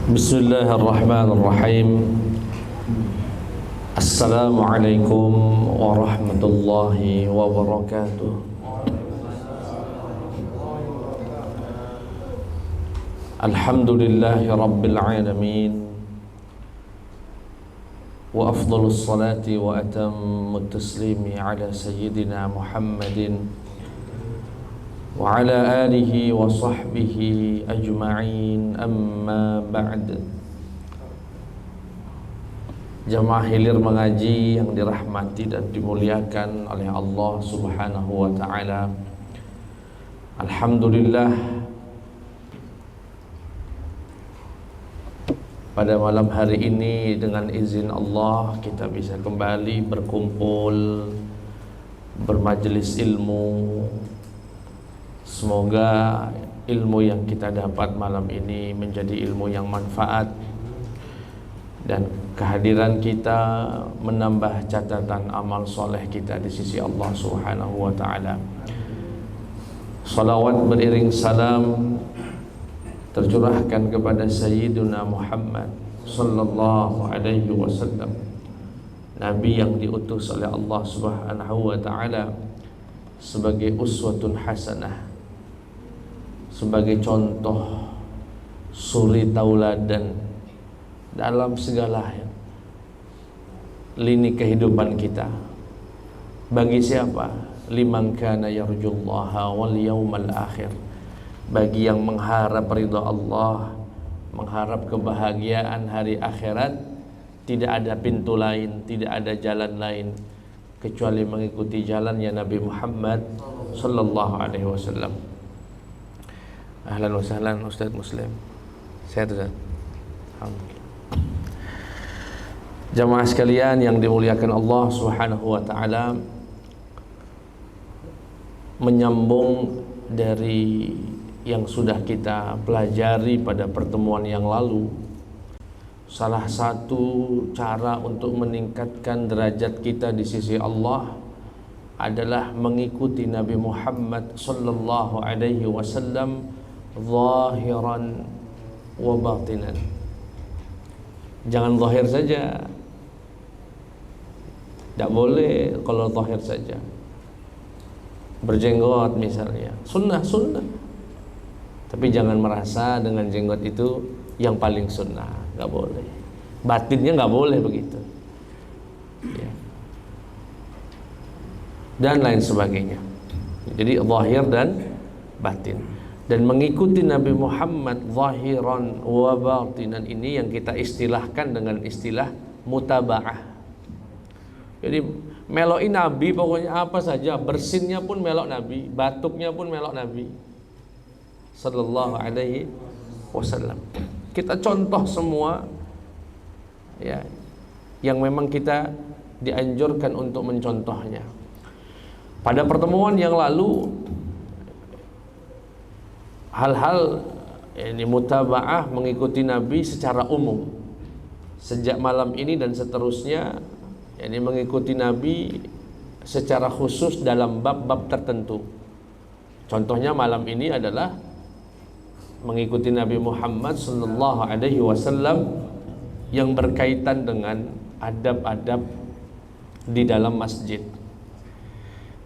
Bismillahirrahmanirrahim. Assalamualaikum warahmatullahi wabarakatuh. Alhamdulillahi rabbil alamin. Wa afdhalus salati wa atammut taslimi ala sayyidina Muhammadin wa ala alihi wa sahbihi ajma'in, amma ba'd. Jamaah hilir mengaji yang dirahmati dan dimuliakan oleh Allah Subhanahu wa ta'ala, alhamdulillah, pada malam hari ini dengan izin Allah kita bisa kembali berkumpul bermajelis ilmu. Semoga ilmu yang kita dapat malam ini menjadi ilmu yang manfaat dan kehadiran kita menambah catatan amal soleh kita di sisi Allah Subhanahu wa ta'ala. Salawat beriring salam tercurahkan kepada Sayyiduna Muhammad sallallahu alaihi wasallam, Nabi yang diutus oleh Allah Subhanahu wa ta'ala sebagai uswatun hasanah, sebagai contoh suri tauladan dalam segala lini kehidupan kita. Bagi siapa? Liman kana yarjullaha wal yawmal akhir. Bagi yang mengharap ridha Allah, mengharap kebahagiaan hari akhirat, tidak ada pintu lain, tidak ada jalan lain kecuali mengikuti jalannya Nabi Muhammad sallallahu alaihi wasallam. Ahlan wa sahlan Ustaz Muslim. Sehat Ustaz? Alhamdulillah. Jamaah sekalian yang dimuliakan Allah Subhanahu wa ta'ala, menyambung dari yang sudah kita pelajari pada pertemuan yang lalu, salah satu cara untuk meningkatkan derajat kita di sisi Allah adalah mengikuti Nabi Muhammad sallallahu alaihi wasallam zahiran wa batinan. Jangan zahir saja, tidak boleh kalau zahir saja. Berjenggot misalnya, sunnah, tapi jangan merasa dengan jenggot itu yang paling sunnah, nggak boleh. Batinnya nggak boleh begitu ya. Dan lain sebagainya. Jadi zahir dan batin. Dan mengikuti Nabi Muhammad zahiran wa batinan ini yang kita istilahkan dengan istilah mutaba'ah. Jadi meloi Nabi, pokoknya apa saja, bersinnya pun melok Nabi, batuknya pun melok Nabi sallallahu alaihi wasallam. Kita contoh semua ya, yang memang kita dianjurkan untuk mencontohnya. Pada pertemuan yang lalu, hal-hal ini mutaba'ah, mengikuti Nabi secara umum. Sejak malam ini dan seterusnya, ini mengikuti Nabi secara khusus dalam bab-bab tertentu. Contohnya malam ini adalah mengikuti Nabi Muhammad sallallahu alaihi wasallam yang berkaitan dengan adab-adab di dalam masjid.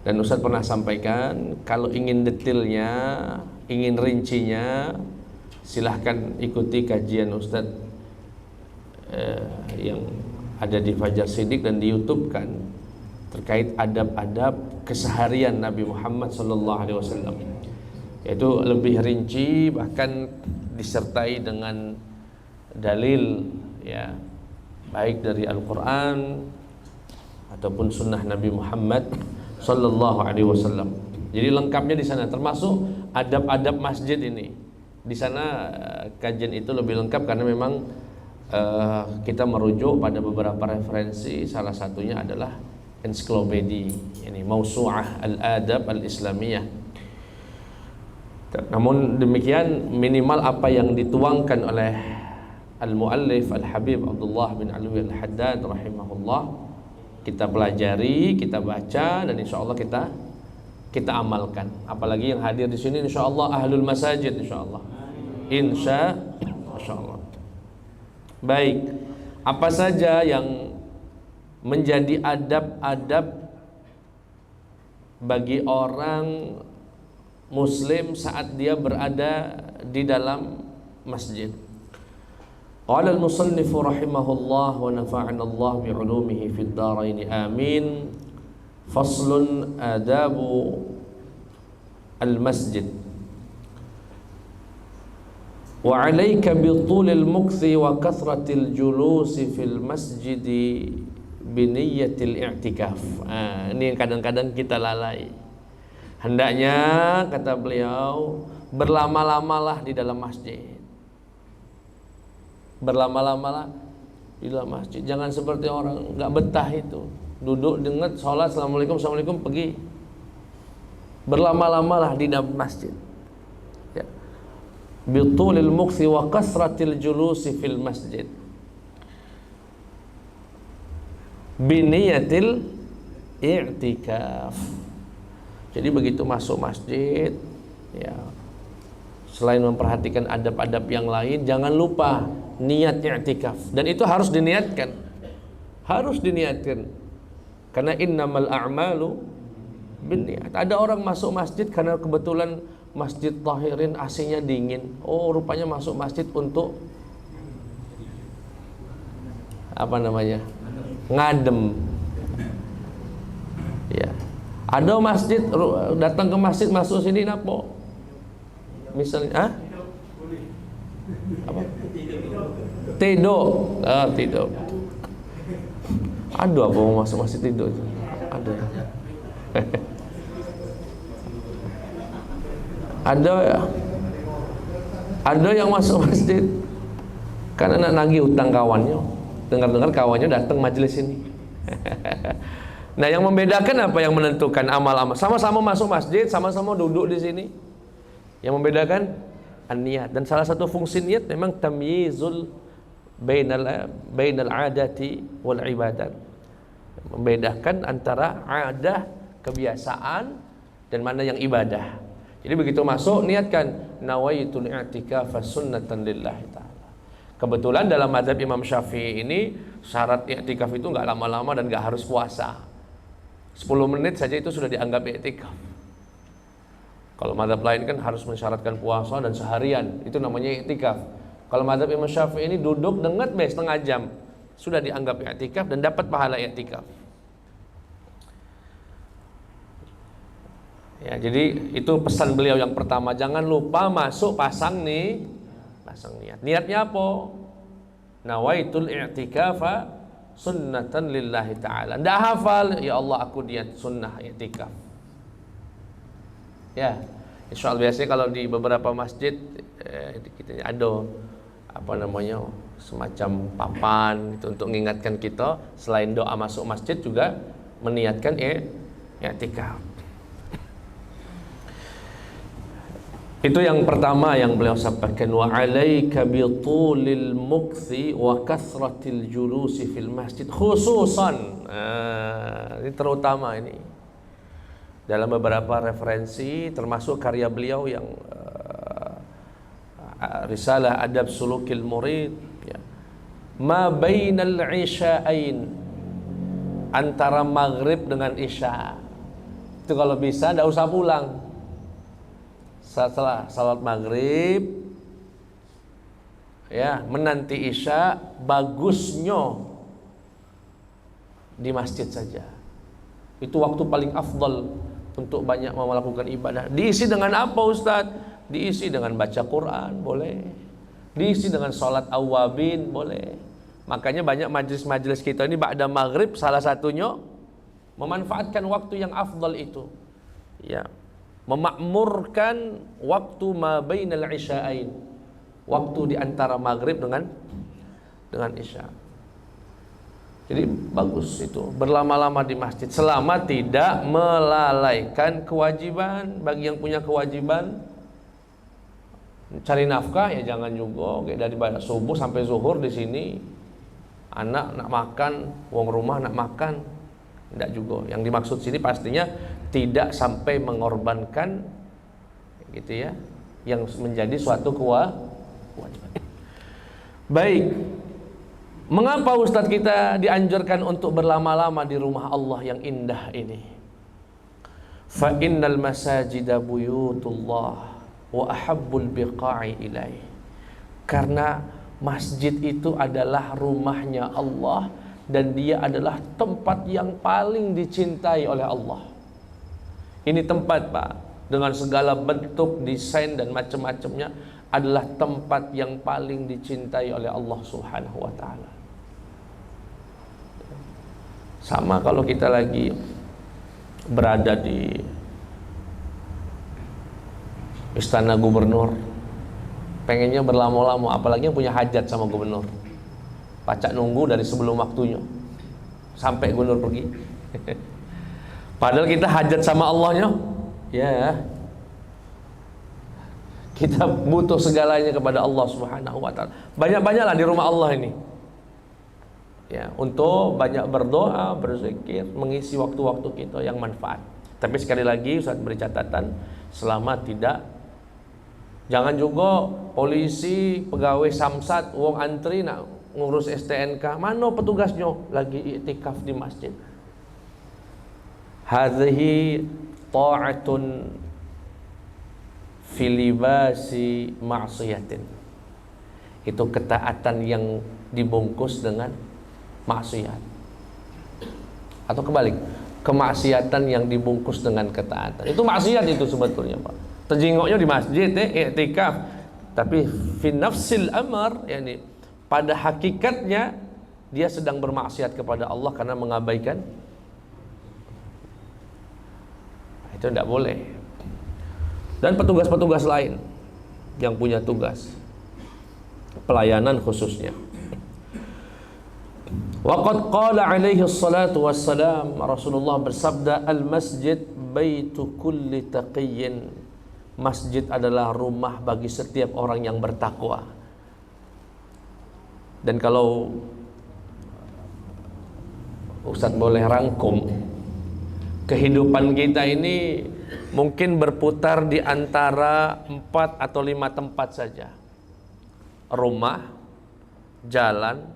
Dan Ustaz pernah sampaikan, kalau ingin detailnya, ingin rincinya, silahkan ikuti kajian Ustaz yang ada di Fajar Sidik dan di YouTube kan, terkait adab-adab keseharian Nabi Muhammad sallallahu alaihi wasallam. Yaitu lebih rinci, bahkan disertai dengan dalil ya, baik dari Al-Qur'an ataupun sunnah Nabi Muhammad sallallahu alaihi wasallam. Jadi lengkapnya di sana, termasuk adab-adab masjid ini. Di sana kajian itu lebih lengkap karena memang kita merujuk pada beberapa referensi. Salah satunya adalah ensiklopedi ini, Mausu'ah Al-Adab Al-Islamiyah. Namun demikian, minimal apa yang dituangkan oleh Al-Muallif Al-Habib Abdullah bin Alwi Al-Haddad rahimahullah, kita pelajari, kita baca, dan insya Allah kita amalkan. Apalagi yang hadir di sini insya Allah ahlul masajid, insya Allah. Insya Allah. Baik, apa saja yang menjadi adab-adab bagi orang muslim saat dia berada di dalam masjid? Qala al-musannif rahimahullah wa nafa'ana Allah bi 'ulumihi fid dharain amin. Faslun adabu al-masjid. Wa 'alaika bi tulil mukthi wa kathratil julusi fil masjidi bi niyyatil i'tikaf. Ini yang kadang-kadang kita lalai. Hendaknya, kata beliau, berlama-lamalah di dalam masjid. Berlama-lamalah di dalam masjid. Jangan seperti orang nggak betah itu, duduk dengar sholat, assalamualaikum, assalamualaikum, pergi. Berlama-lamalah di dalam masjid. Ya. Bitulil mukthi wa kasratil julusi fil masjid. Biniyatil i'tikaf. Jadi begitu masuk masjid, ya, selain memperhatikan adab-adab yang lain, jangan lupa niat i'tikaf. Dan itu harus diniatkan. Harus diniatkan. Karena innamal a'malu binniyat. Ada orang masuk masjid karena kebetulan Masjid Tahirin AC-nya dingin. Oh, rupanya masuk masjid untuk apa namanya? Ngadem. Ya. Ada masjid, datang ke masjid, masuk sini napo? Misalnya, apa? Tido. Tido. Aduh, apa mau masuk masjid tido itu? Ada. Ada ya. Ada yang masuk masjid karena nak nagih utang kawannya. Dengar-dengar kawannya datang majelis ini. Nah, yang membedakan apa, yang menentukan amal-amal? Sama-sama masuk masjid, sama-sama duduk di sini. Yang membedakan an-niyat. Dan salah satu fungsi niat memang tamyizul bainal adati wal ibadat. Membedakan antara adah, kebiasaan, dan mana yang ibadah. Jadi begitu masuk, niatkan nawaitul i'tikaf sunnatan lillahi ta'ala. Kebetulan dalam mazhab Imam Syafi'i ini syarat i'tikaf itu nggak lama-lama dan nggak harus puasa. 10 menit saja itu sudah dianggap i'tikaf. Kalau mazhab lain kan harus mensyaratkan puasa dan seharian, itu namanya i'tikaf. Kalau mazhab Imam Syafi'i ini duduk dengar setengah jam sudah dianggap i'tikaf dan dapat pahala i'tikaf. Ya, jadi itu pesan beliau yang pertama, jangan lupa masuk pasang niat. Niatnya apa? Nawaitul i'tikafa sunnatan lillahi ta'ala. Nggak hafal, ya Allah aku niat sunnah i'tikaf. Ya, insyaallah biasanya kalau di beberapa masjid kita ada apa namanya, semacam papan itu untuk mengingatkan kita selain doa masuk masjid juga meniatkan i'tikaf. Itu yang pertama yang beliau sampaikan, wa 'alaika bi tulil mukthi wa kathratil julusi fil masjid khususan. Ini terutama ini. Dalam beberapa referensi termasuk karya beliau yang Risalah Adab Sulukil Murid, ya. Ma bainal isya'ain, antara maghrib dengan isya. Itu kalau bisa enggak usah pulang. Setelah salat maghrib, ya, menanti isya, bagusnya di masjid saja. Itu waktu paling afdal untuk banyak melakukan ibadah. Diisi dengan apa, Ustaz? Diisi dengan baca Quran, boleh. Diisi dengan salat awabin, boleh. Makanya banyak majelis-majelis kita ini ba'da maghrib, salah satunya memanfaatkan waktu yang afdal itu, ya, memakmurkan waktu ma bainal isya'ain, waktu di antara maghrib dengan isya. Jadi bagus itu berlama-lama di masjid selama tidak melalaikan kewajiban. Bagi yang punya kewajiban cari nafkah, ya jangan juga kayak dari subuh sampai zuhur di sini. Anak nak makan, wong rumah nak makan, tidak juga. Yang dimaksud sini pastinya tidak sampai mengorbankan, gitu ya, yang menjadi suatu kewajiban. Baik, Mengapa Ustadz kita dianjurkan untuk berlama-lama di rumah Allah yang indah ini? Fa innal masajida buyutullah wa ahabbul biqa'i ilaih. Karena masjid itu adalah rumahnya Allah dan dia adalah tempat yang paling dicintai oleh Allah. Ini tempat, Pak, dengan segala bentuk, desain dan macam-macamnya, adalah tempat yang paling dicintai oleh Allah Subhanahu wa taala. Sama kalau kita lagi berada di istana gubernur, pengennya berlama-lama, apalagi yang punya hajat sama gubernur. Pacak nunggu dari sebelum waktunya sampai gubernur pergi. Padahal kita hajat sama Allahnya, ya. Kita butuh segalanya kepada Allah Subhanahu wa taala. Banyak-banyaklah di rumah Allah ini. Ya, untuk banyak berdoa, berzikir, mengisi waktu-waktu kita yang manfaat. Tapi sekali lagi Ustaz beri catatan, selama tidak, jangan juga polisi, pegawai samsat, wong antri nak ngurus STNK, mana petugasnya lagi iktikaf di masjid. Hadhihi ta'atun filibasi ma'siyatin. Itu ketaatan yang dibungkus dengan maksiat. Atau kebalik, kemaksiatan yang dibungkus dengan ketaatan. Itu maksiat itu sebetulnya, Pak. Terjingoknya di masjid, iktikaf. Tapi fi nafsil amr, yakni pada hakikatnya dia sedang bermaksiat kepada Allah karena mengabaikan. Itu tidak boleh. Dan petugas-petugas lain yang punya tugas pelayanan khususnya. Waqad qala alaihi salatu wassalam, Rasulullah bersabda, al-masjid baitu kulli taqiyyin. Masjid adalah rumah bagi setiap orang yang bertakwa. Dan kalau Ustaz boleh rangkum, kehidupan kita ini mungkin berputar di antara 4 atau 5 tempat saja. Rumah, jalan,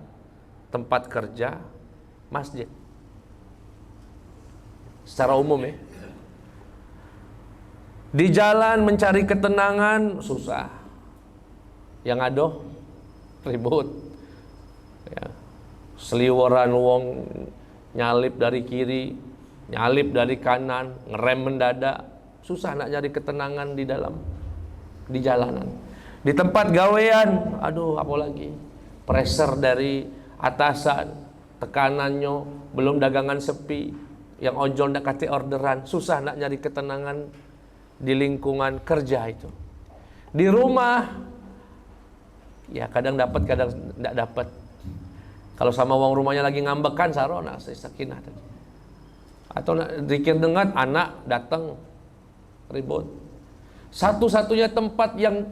tempat kerja, masjid. Secara umum ya. Di jalan mencari ketenangan susah. Yang ada ribut. Ya. Seliweran wong nyalip dari kiri, nyalip dari kanan, ngerem mendadak. Susah nak cari ketenangan di jalanan. Di tempat gawean, aduh apalagi pressure dari atasan, tekanannya, belum dagangan sepi, yang ojol nak kate orderan, susah nak nyari ketenangan di lingkungan kerja itu. Di rumah, ya kadang dapat, kadang tidak dapat. Kalau sama wong rumahnya lagi ngambekan, sarona sakinah tadi. Atau zikir dengar, anak datang ribut. Satu-satunya tempat yang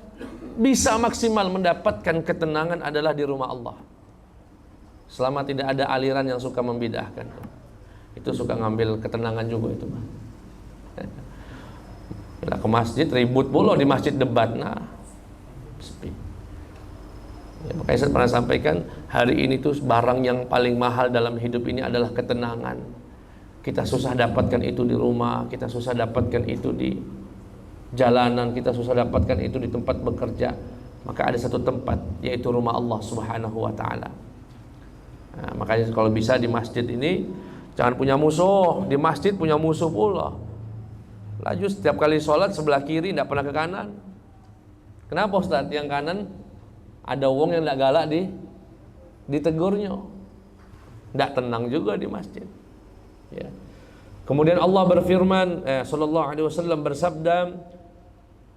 bisa maksimal mendapatkan ketenangan adalah di rumah Allah. Selama tidak ada aliran yang suka membidahkan, itu suka ngambil ketenangan juga itu, Pak. Bila ke masjid ribut pula, di masjid debat, nah sepi. Ya, makanya saya pernah sampaikan, hari ini tuh barang yang paling mahal dalam hidup ini adalah ketenangan. Kita susah dapatkan itu di rumah, kita susah dapatkan itu di jalanan, kita susah dapatkan itu di tempat bekerja. Maka ada satu tempat, yaitu rumah Allah Subhanahu wa taala. Nah, makanya kalau bisa di masjid ini jangan punya musuh, di masjid punya musuh pula. Laju setiap kali sholat sebelah kiri, tidak pernah ke kanan. Kenapa Ustaz? Yang kanan ada wong yang tidak galak ditegurnya. Tidak tenang juga di masjid. Ya. Kemudian Allah berfirman, sallallahu alaihi wasallam bersabda,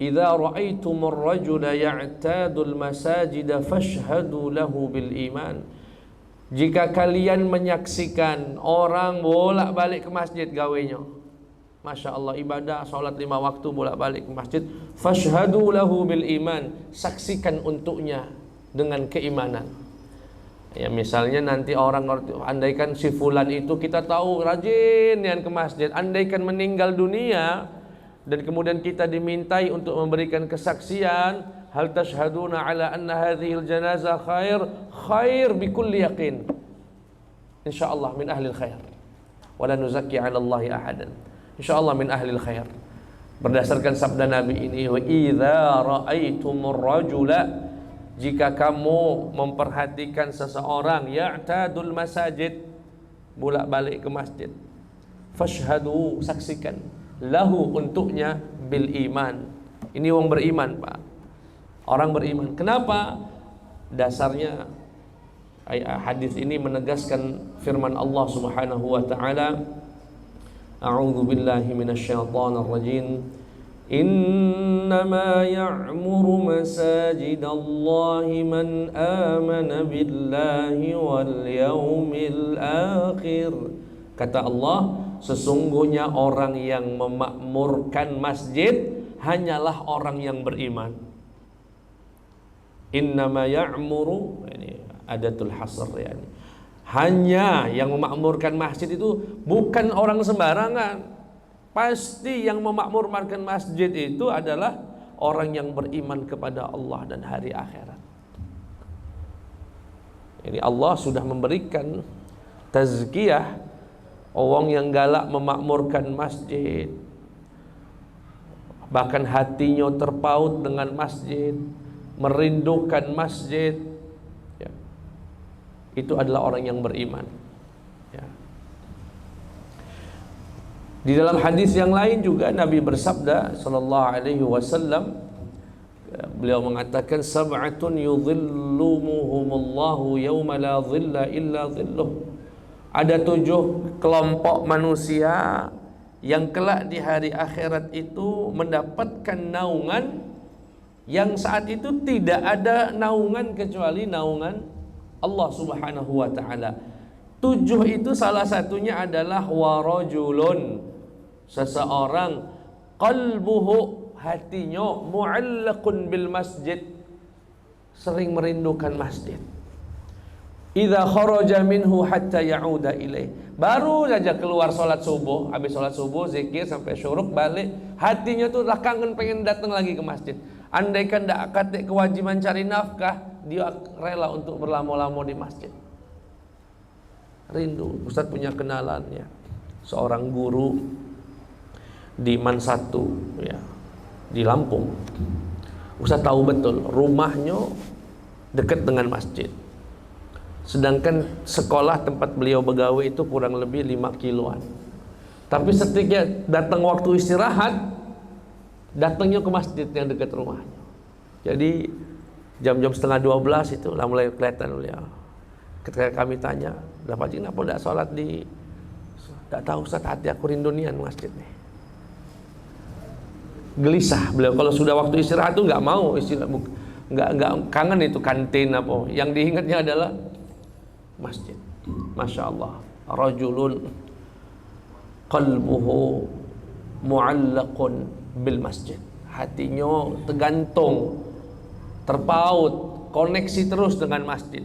"Idza ra'aitumur rajula ya'tadul masajida fashhadu lahu bil iman." Jika kalian menyaksikan orang bolak-balik ke masjid gawenya, Masya Allah, ibadah, sholat 5 waktu bolak-balik ke masjid, fashhadu lahu bil iman, saksikan untuknya dengan keimanan. Ya, misalnya nanti orang, andaikan si fulan itu kita tahu rajin yang ke masjid, andaikan meninggal dunia dan kemudian kita dimintai untuk memberikan kesaksian, hal tashhaduna ala anna hadhihi al-janazah khair bikulli yaqin. Insyaallah min ahli al-khair. Wa la nuzakki 'ala Allahi ahadan. Insyaallah min ahli al-khair. Berdasarkan sabda Nabi ini, wa idza ra'aitumur rajula, jika kamu memperhatikan seseorang ya'tadul masajid, bolak-balik ke masjid, fashhadu, saksikan, lahu, untuknya, bil iman. Ini orang beriman, Pak. Orang beriman. Kenapa? Dasarnya hadis ini menegaskan firman Allah Subhanahu wa taala, a'udzu billahi minasyaitonir rajim. Innama ya'muru masajidallahi man amana billahi wal yaumil akhir. Kata Allah, sesungguhnya orang yang memakmurkan masjid hanyalah orang yang beriman. Innama ya'muru, ini adatul hasr, yani hanya yang memakmurkan masjid itu bukan orang sembarangan. Pasti yang memakmurkan masjid itu adalah orang yang beriman kepada Allah dan hari akhirat. Ini Allah sudah memberikan tazkiyah orang yang galak memakmurkan masjid, bahkan hatinya terpaut dengan masjid, merindukan masjid, ya. Itu adalah orang yang beriman, ya. Di dalam hadis yang lain juga Nabi bersabda sallallahu alaihi wasallam, beliau mengatakan, sab'atun yudhillumuhumullahu yawma la dhilla illa dhilluh. Ada 7 kelompok manusia yang kelak di hari akhirat itu mendapatkan naungan yang saat itu tidak ada naungan kecuali naungan Allah Subhanahu wa taala. 7 itu salah satunya adalah warajulun, seseorang qalbuhu, hatinya, mu'allaqun bil masjid, sering merindukan masjid. Idza kharaja minhu hatta ya'uda ilaih, baru saja keluar salat subuh, habis salat subuh zikir sampai syuruk balik, hatinya tuh lah kangen pengen datang lagi ke masjid. Andaikan tidak akad kewajiban cari nafkah, dia rela untuk berlama-lama di masjid. Rindu. Ustaz punya kenalan, ya, seorang guru di Man 1, ya, di Lampung. Ustaz tahu betul rumahnya dekat dengan masjid. Sedangkan sekolah tempat beliau begawe itu kurang lebih 5 kiloan. Tapi setiap datang waktu istirahat, datangnya ke masjid yang dekat rumahnya. Jadi jam-jam setengah 12 itu lah mulai kelihatan beliau. Ketika kami tanya, "Bapak kenapa tidak sholat di?" "Tidak tahu Ustaz, hati aku rindu nian masjid nih." Gelisah beliau kalau sudah waktu istirahat tuh nggak mau istirahat, nggak kangen itu kantin apa. Yang diingatnya adalah masjid. Masya Allah. Rajulun qalbuhu mu'allaqun bil masjid. Hatinya tergantung, terpaut, koneksi terus dengan masjid.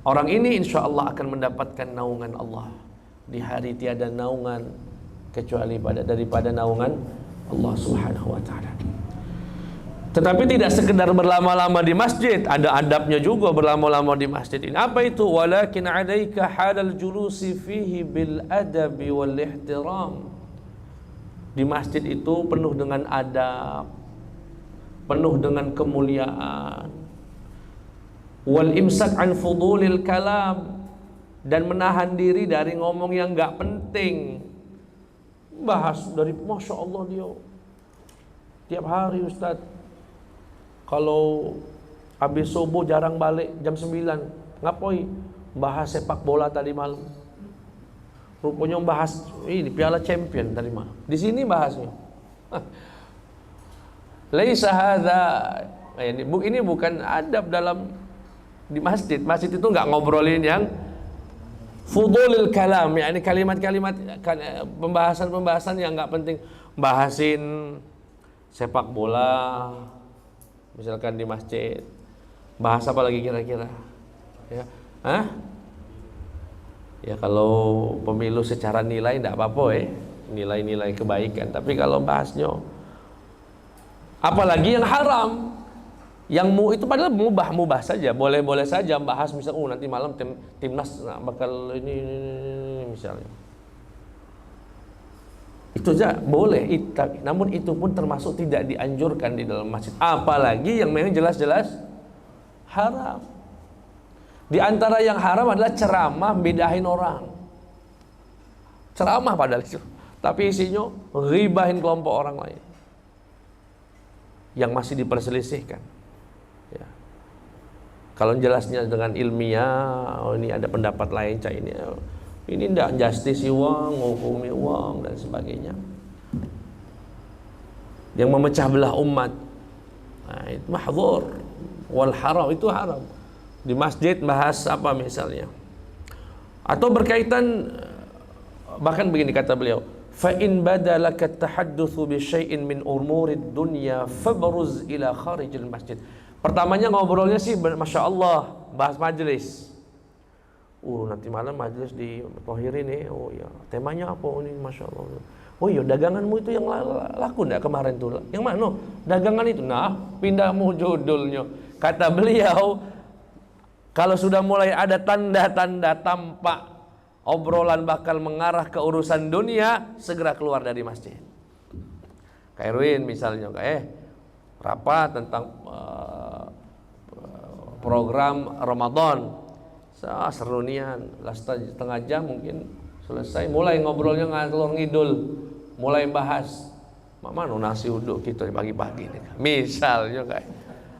Orang ini insya Allah akan mendapatkan naungan Allah di hari tiada naungan kecuali daripada naungan Allah Subhanahu wa taala. Tetapi tidak sekedar berlama-lama di masjid, ada adabnya juga berlama-lama di masjid ini. Apa itu? Walakin 'alaika halal julusi fihi bil adabi wal ihtiram. Di masjid itu penuh dengan adab, penuh dengan kemuliaan. Wal imsak an fudulil kalam, dan menahan diri dari ngomong yang enggak penting. Bahas dari Masya Allah dia tiap hari Ustaz, kalau habis subuh jarang balik jam 9. Ngapoi? Bahas sepak bola tadi malam. Rupanya bahas ini Piala Champion tadi malam. Di sini bahasnya. Laisa hadza, ini bukan adab dalam di masjid. Masjid itu enggak ngobrolin yang fudulil kalam, ya, ini kalimat-kalimat pembahasan-pembahasan yang enggak penting. Bahasin sepak bola misalkan di masjid. Bahas apa lagi kira-kira? Ya. Hah? Ya kalau pemilu secara nilai tidak apa-apa, nilai-nilai kebaikan. Tapi kalau bahasnya Apalagi yang haram. Yang itu padahal mubah saja, boleh saja bahas misal nanti malam timnas bakal ini misalnya. Itu saja boleh, namun itu pun termasuk tidak dianjurkan di dalam masjid. Apalagi yang memang jelas-jelas haram. Di antara yang haram adalah ceramah bedahin orang. Ceramah padahal itu, tapi isinya ghibahin kelompok orang lain yang masih diperselisihkan. Ya. Kalau jelasnya dengan ilmiah, ini ada pendapat lain cak ini tidak justice uang, menghukumi uang dan sebagainya, yang memecah belah umat. Nah, itu mahdzur. Wal haram, itu haram. Di masjid bahas apa misalnya, atau berkaitan, bahkan begini kata beliau, fa in badalaka at-tahaddutsu bi syai'in min umurid dunya fabruz ila kharijil masjid. Pertamanya ngobrolnya sih Masya Allah, bahas majelis. Nanti malam majelis di Tohir ini. Oh ya, temanya apa ini? Masya Allah. Oh iya, daganganmu itu yang laku enggak kemarin tuh? Yang mana? Dagangan itu. Nah, pindahmu judulnya. Kata beliau, kalau sudah mulai ada tanda-tanda tampak obrolan bakal mengarah ke urusan dunia, segera keluar dari masjid. Kak Erwin misalnya, rapat tentang program Ramadan. Seru nian, setengah jam mungkin selesai. Mulai ngobrolnya ngalor ngidul, mulai bahas mana nasi uduk kita pagi-pagi nih. Misalnya kayak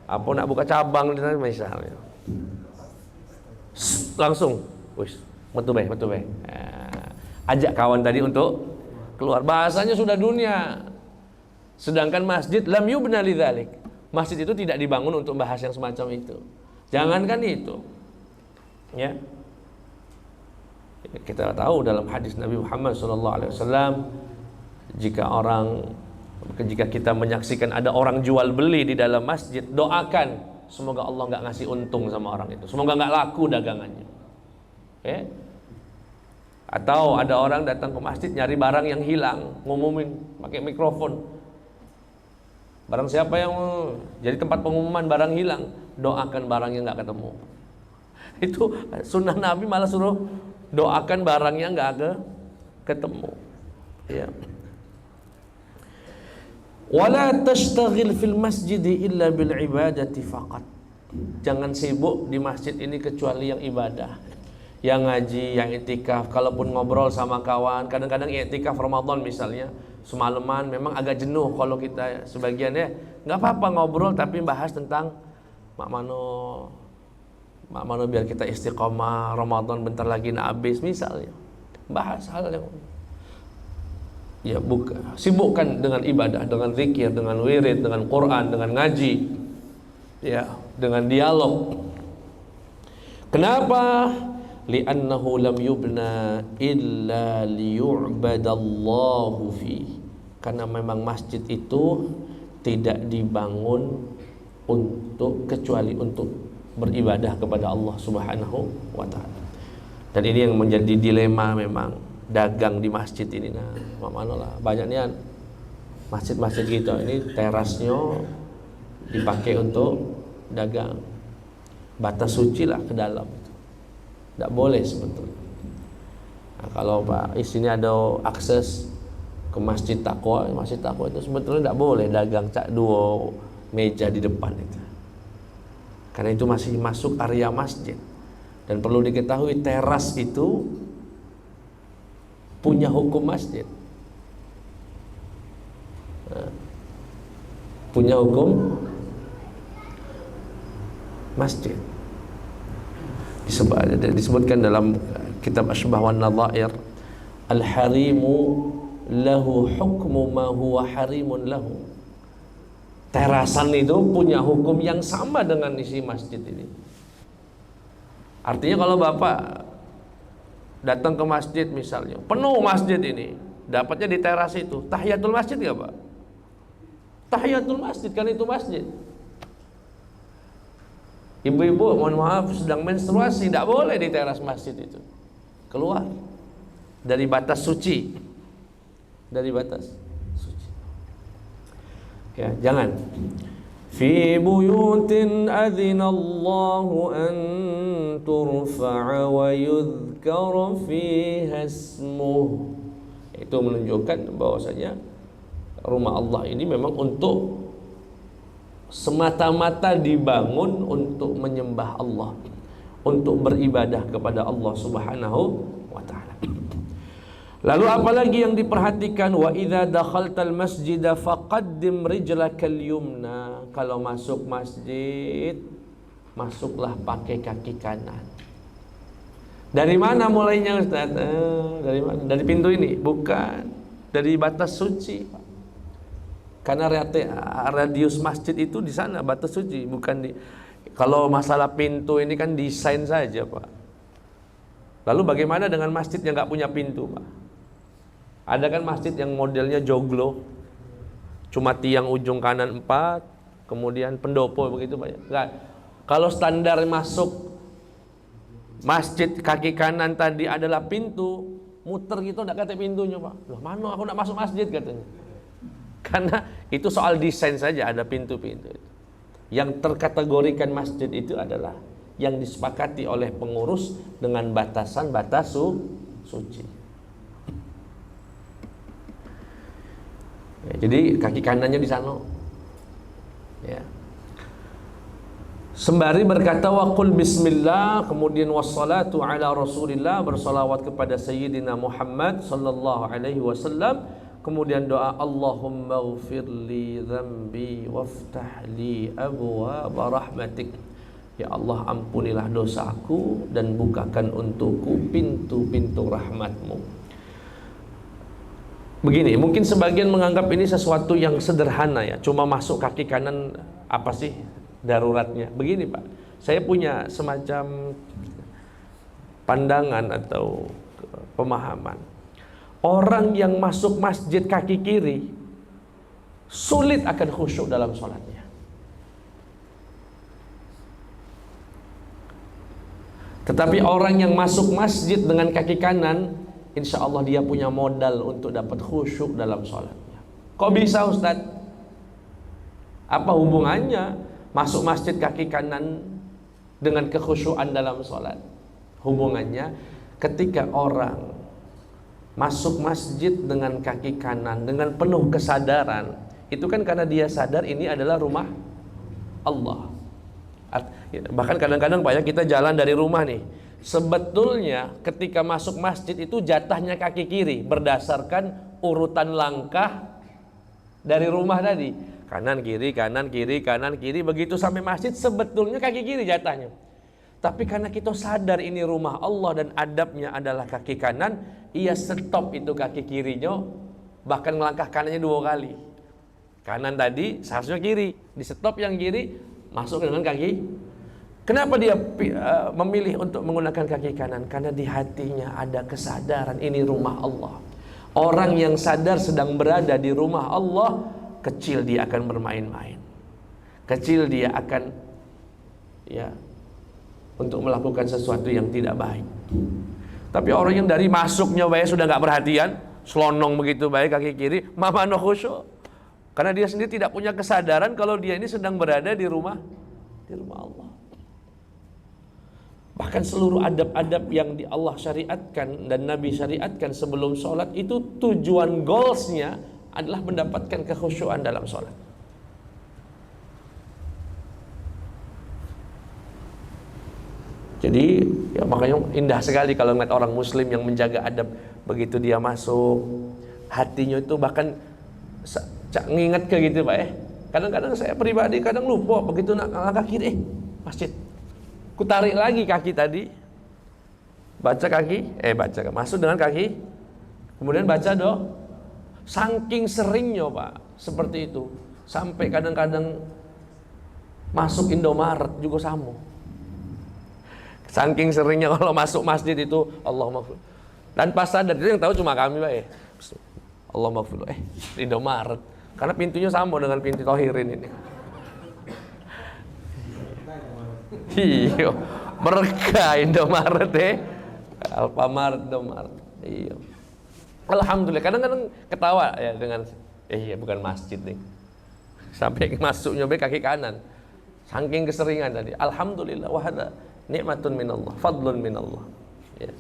apa nak buka cabang misalnya. Langsung, wis, metu bae. Ajak kawan tadi untuk keluar. Bahasanya sudah dunia. Sedangkan masjid lam yubna lidzalik. Masjid itu tidak dibangun untuk bahas yang semacam itu. Jangankan itu. Ya. Kita tahu dalam hadis Nabi Muhammad SAW, jika kita menyaksikan ada orang jual beli di dalam masjid, doakan semoga Allah nggak ngasih untung sama orang itu, semoga nggak laku dagangannya. Atau ada orang datang ke masjid nyari barang yang hilang, ngumumin pakai mikrofon, barang siapa yang jadi tempat pengumuman barang hilang, doakan barangnya nggak ketemu. Itu sunnah Nabi, malah suruh doakan barangnya nggak ketemu. Ya. Wala tashtaghil fil masjid illa bil ibadati faqat. Jangan sibuk di masjid ini kecuali yang ibadah, yang ngaji, yang i'tikaf. Kalaupun ngobrol sama kawan, kadang-kadang i'tikaf Ramadan misalnya, semalaman memang agak jenuh kalau kita sebagiannya, nggak apa-apa ngobrol tapi bahas tentang mak mano biar kita istiqomah, Ramadan bentar lagi nak habis misalnya. Bahas hal yang sibukkan dengan ibadah, dengan zikir, dengan wirid, dengan Quran, dengan ngaji, dengan dialog. Kenapa? Li'annahu lam yubna illa liyu'badallahu fi. Karena memang masjid itu tidak dibangun kecuali untuk beribadah kepada Allah Subhanahu wa ta'ala. Dan ini yang menjadi dilema memang dagang di masjid ini. Banyaknya masjid-masjid kita ini terasnya dipakai untuk dagang. Batas suci lah ke dalam. Tidak boleh sebetulnya. Nah, kalau Pak di sini ada akses ke Masjid Taqwa itu sebetulnya tidak boleh dagang cak dua meja di depan itu. Karena itu masih masuk area masjid. Dan perlu diketahui teras itu punya hukum masjid. Punya hukum masjid. Disebutkan dalam kitab Ashbah wan Nadhair, al-harimu lahu hukmu ma huwa harimun lahu. Terasan itu punya hukum yang sama dengan isi masjid ini. Artinya kalau Bapak datang ke masjid misalnya, penuh masjid ini, dapatnya di teras itu, tahiyatul masjid enggak, Pak? Tahiyatul masjid, kan itu masjid. Ibu-ibu, mohon maaf, sedang menstruasi, tidak boleh di teras masjid itu. Keluar dari batas suci. Dari batas suci. Ya, jangan. Fi buyutin adzinallahu an turfa'a wa yudhkara fiha ismuh. Itu menunjukkan bahwasanya rumah Allah ini memang untuk semata-mata dibangun untuk menyembah Allah, untuk beribadah kepada Allah Subhanahu wa taala. Lalu apalagi yang diperhatikan, wa idza dakhaltal masjida faqaddim rijlakal yumna. Kalau masuk masjid, masuklah pakai kaki kanan. Dari mana mulainya Ustaz? Dari mana? Dari pintu ini? Bukan. Dari batas suci. Karena radius masjid itu di sana batas suci, bukan di. Kalau masalah pintu ini kan desain saja, Pak. Lalu bagaimana dengan masjid yang nggak punya pintu, Pak? Ada kan masjid yang modelnya joglo, cuma tiang ujung kanan 4, kemudian pendopo begitu Pak. Enggak. Kalau standar masuk masjid kaki kanan tadi adalah pintu, muter gitu enggak kata pintunya Pak. Loh, mana aku nak masuk masjid katanya. Karena itu soal desain saja, ada pintu-pintu itu. Yang terkategorikan masjid itu adalah yang disepakati oleh pengurus dengan batasan batas suci. Ya, jadi kaki kanannya di sana. Ya. Sembari berkata waqul bismillah, kemudian wassalatu ala Rasulillah, bersalawat kepada Sayyidina Muhammad sallallahu alaihi wasallam, kemudian doa Allahumma ighfirli dzambi waftah li abwaab rahmatik. Ya Allah, ampunilah dosaku dan bukakan untukku pintu-pintu rahmatmu. Begini, mungkin sebagian menganggap ini sesuatu yang sederhana ya, cuma masuk kaki kanan, apa sih daruratnya? Begini Pak, saya punya semacam pandangan atau pemahaman. Orang yang masuk masjid kaki kiri sulit akan khusyuk dalam sholatnya. Tetapi orang yang masuk masjid dengan kaki kanan, insya Allah dia punya modal untuk dapat khusyuk dalam sholatnya. Kok bisa Ustaz? Apa hubungannya masuk masjid kaki kanan dengan kekhusyuan dalam sholat? Hubungannya ketika orang masuk masjid dengan kaki kanan dengan penuh kesadaran, itu kan karena dia sadar ini adalah rumah Allah. Bahkan kadang-kadang Pak ya, kita jalan dari rumah nih, sebetulnya ketika masuk masjid itu jatahnya kaki kiri berdasarkan urutan langkah dari rumah tadi. Kanan kiri, kanan kiri, kanan kiri, begitu sampai masjid sebetulnya kaki kiri jatahnya. Tapi karena kita sadar ini rumah Allah dan adabnya adalah kaki kanan, ia stop itu kaki kirinya, bahkan melangkah kanannya 2 kali. Kanan tadi seharusnya kiri, di stop yang kiri, masuk dengan kaki. Kenapa dia memilih untuk menggunakan kaki kanan? Karena di hatinya ada kesadaran ini rumah Allah. Orang yang sadar sedang berada di rumah Allah, kecil dia akan bermain-main, kecil dia akan ya untuk melakukan sesuatu yang tidak baik. Tapi orang yang dari masuknya baik sudah nggak perhatian, selonong begitu baik kaki kiri, mama no khusyuk. Karena dia sendiri tidak punya kesadaran kalau dia ini sedang berada di rumah Allah. Bahkan seluruh adab-adab yang Allah syariatkan dan Nabi syariatkan sebelum sholat itu tujuan goalsnya adalah mendapatkan kekhusyuan dalam sholat. Jadi ya makanya indah sekali kalau melihat orang muslim yang menjaga adab. Begitu dia masuk, hatinya itu bahkan nginget ke gitu Pak. Kadang-kadang saya pribadi kadang lupa, begitu nak langkah kiri masjid, ku tarik lagi kaki tadi, baca kaki, masuk dengan kaki, kemudian baca doa. Saking seringnya Pak seperti itu, sampai kadang-kadang masuk Indomaret juga sama. Saking seringnya kalau masuk masjid itu Allahumma ghfir. Dan pas sadar itu yang tahu cuma kami Pak. Allahumma ghfir. Indomaret. Karena pintunya sama dengan pintu Tohirin ini. Iya, mereka Indomaret Alfamart, Indomaret. Iya. Alhamdulillah. Kadang-kadang ketawa ya dengan iya bukan masjid nih. Sampai masuknya be kaki kanan. Saking keseringan tadi. Alhamdulillah wa hadza nikmatun minallah, fadlun minallah. Ya.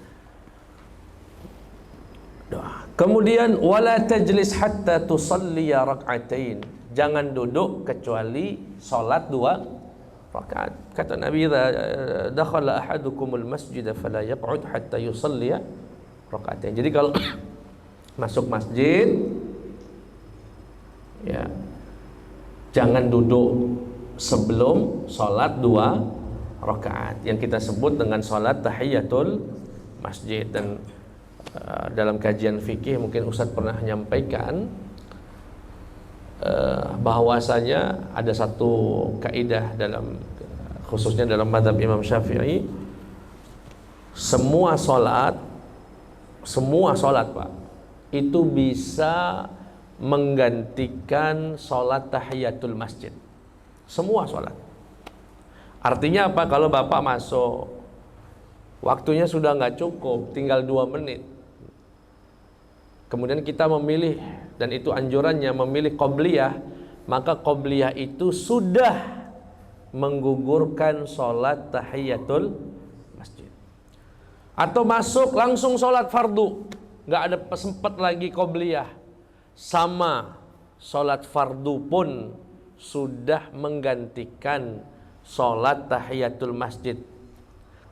Doa. Kemudian wala tajlis hatta tusalli rak'atain. Jangan duduk kecuali salat 2 rakaat. Kata Nabi, "Idza dakhala ahadukumul masjid fala yaq'ud hatta yusalli rak'atain." Jadi kalau masuk masjid ya jangan duduk sebelum salat 2 rakaat yang kita sebut dengan salat tahiyatul masjid. Dan dalam kajian fikih mungkin Ustaz pernah menyampaikan bahwasanya ada satu kaidah dalam, khususnya dalam mazhab Imam Syafi'i, semua salat Pak itu bisa menggantikan salat tahiyatul masjid. Semua salat. Artinya apa? Kalau Bapak masuk, waktunya sudah nggak cukup, tinggal 2 menit. Kemudian kita memilih, dan itu anjurannya memilih qobliyah, maka qobliyah itu sudah menggugurkan sholat tahiyatul masjid. Atau masuk langsung sholat fardu, nggak ada sempat lagi qobliyah, sama sholat fardu pun sudah menggantikan sholat tahiyatul masjid.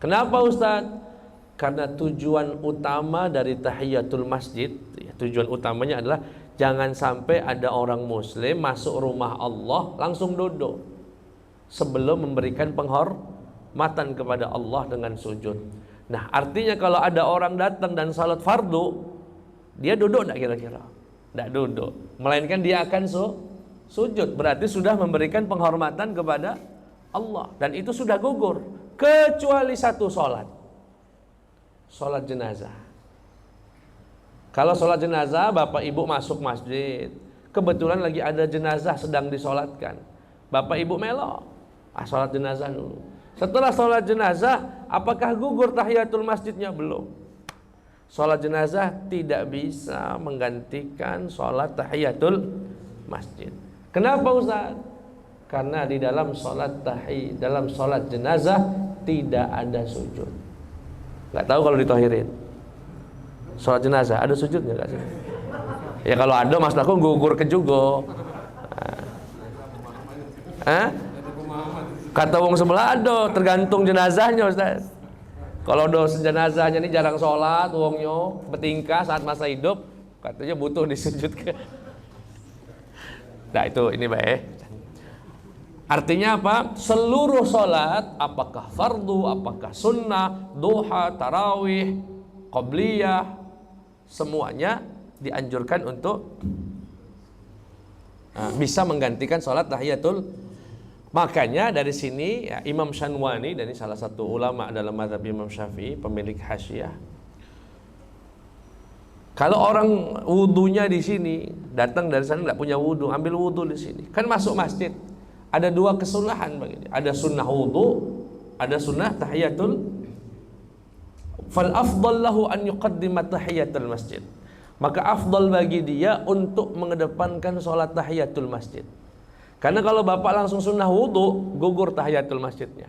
Kenapa Ustadz? Karena tujuan utama dari tahiyatul masjid, ya, tujuan utamanya adalah jangan sampai ada orang muslim masuk rumah Allah langsung duduk sebelum memberikan penghormatan kepada Allah dengan sujud. Nah, artinya kalau ada orang datang dan salat fardu, dia duduk enggak kira-kira? Enggak duduk, melainkan dia akan sujud. Berarti sudah memberikan penghormatan kepada Allah, dan itu sudah gugur, kecuali satu sholat jenazah. Kalau sholat jenazah, Bapak Ibu masuk masjid, kebetulan lagi ada jenazah sedang disolatkan, Bapak Ibu melo, sholat jenazah dulu. Setelah sholat jenazah, apakah gugur tahiyatul masjidnya? Belum. Sholat jenazah tidak bisa menggantikan sholat tahiyatul masjid. Kenapa Ustaz? Karena di dalam dalam sholat jenazah tidak ada sujud. Nggak tahu kalau ditohirin sholat jenazah ada sujudnya nggak sih? Ya kalau ada mas aku gugur ke juga. Kata wong sebelah ada, tergantung jenazahnya Ustaz. Kalau do jenazahnya ini jarang sholat, wongnya bertingkah saat masa hidup, katanya butuh disujudkan. Nah itu ini baik. Artinya apa? Seluruh sholat, apakah fardu, apakah sunnah, duha, tarawih, qobliyah, semuanya dianjurkan untuk bisa menggantikan sholat tahiyatul. Makanya dari sini ya, Imam Shanwani, dari salah satu ulama dalam mazhab Imam Syafi'i, pemilik Hasyiah, kalau orang wudunya di sini, datang dari sana nggak punya wudu, ambil wudu di sini, kan masuk masjid. Ada 2 kesunahan bagi dia. Ada sunnah wudu, ada sunnah tahiyatul. Fal afdal lahu an yuqaddima tahiyatul masjid. Maka afdal bagi dia untuk mengedepankan sholat tahiyatul masjid. Karena kalau Bapak langsung sunnah wudu, gugur tahiyatul masjidnya.